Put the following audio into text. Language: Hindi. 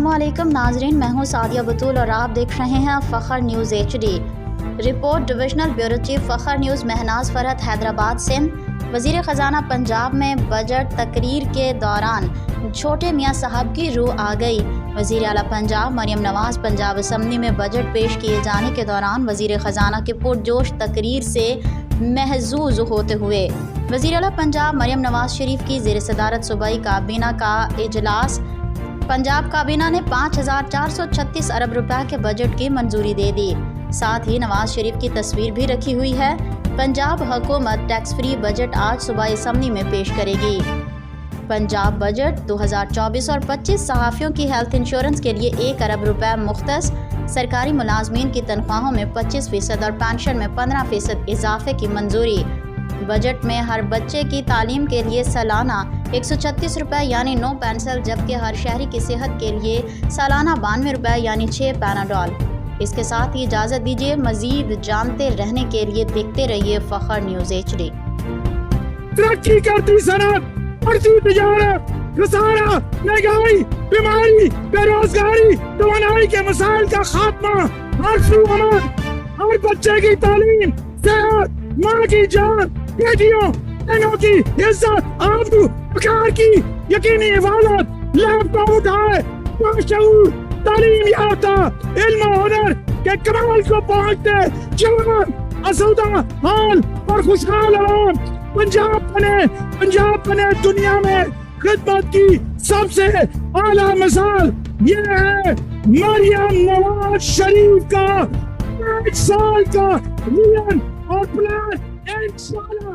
अस्सलामुअलैकुम नाजरीन, मैं हूँ सादिया बतूल और आप देख रहे हैं Fakhr news HD। Report divisional bureau chief Fakhr news Mahnaz Farhat, Hyderabad Sindh. वज़ीर ख़जाना पंजाब में बजट तकरीर के दौरान छोटे मियाँ साहब की रूह आ गई। वज़ीर आला पंजाब मरियम नवाज़ पंजाब असम्बली में बजट पेश किए जाने के दौरान वज़ीर ख़जाना के पुरजोश तकरीर से महजूज होते हुए वज़ीर आला पंजाब मरियम नवाज़ शरीफ की ज़ेर सदारत सूबाई काबीना का इजलास। पंजाब काबीना ने 5436 अरब रुपए के बजट की मंजूरी दे दी। साथ ही नवाज शरीफ की तस्वीर भी रखी हुई है। पंजाब हुकूमत टैक्स फ्री बजट आज सुबह असम्बली में पेश करेगी। पंजाब बजट 2024 और 25 सहाफ़ियों की हेल्थ इंश्योरेंस के लिए 1 अरब रुपए मुख्तस, सरकारी मुलाजमीन की तनख्वाहों में 25% और पेंशन में 15% इजाफे की मंजूरी। बजट में हर बच्चे की तालीम के लिए सालाना 136 रुपये यानी 9 पेंसिल, जबकि हर शहरी की सेहत के लिए सालाना 92 रुपये यानी 6 पैनाडोल। इसके साथ ही इजाज़त दीजिए, मज़ीद जानते रहने के लिए देखते रहिए फ़ख्र न्यूज़ HD। तरक्की करती सनत, बढ़ती तिजारत, खसारा, महंगाई, बीमारी, बेरोजगारी, तवानाई के मसाइल का खात्मा, हर बच्चे की तालीम, सेहत, माँ की जान, बेटियों बहनों की इज्जत, आबरू वक़ार की यकीनी हिफाजत, लैपटॉप उठाए, बाशऊर, तालीम याफ्ता, इल्म और हुनर के कमाल को पहुँचते जवान, आसूदा हाल और खुशहाल आवाम पंजाब बने दुनिया में खिदमत की सबसे आला मिसाल। ये है मरियम नवाज शरीफ का 1 साल का विजन और प्लान इंशाअल्लाह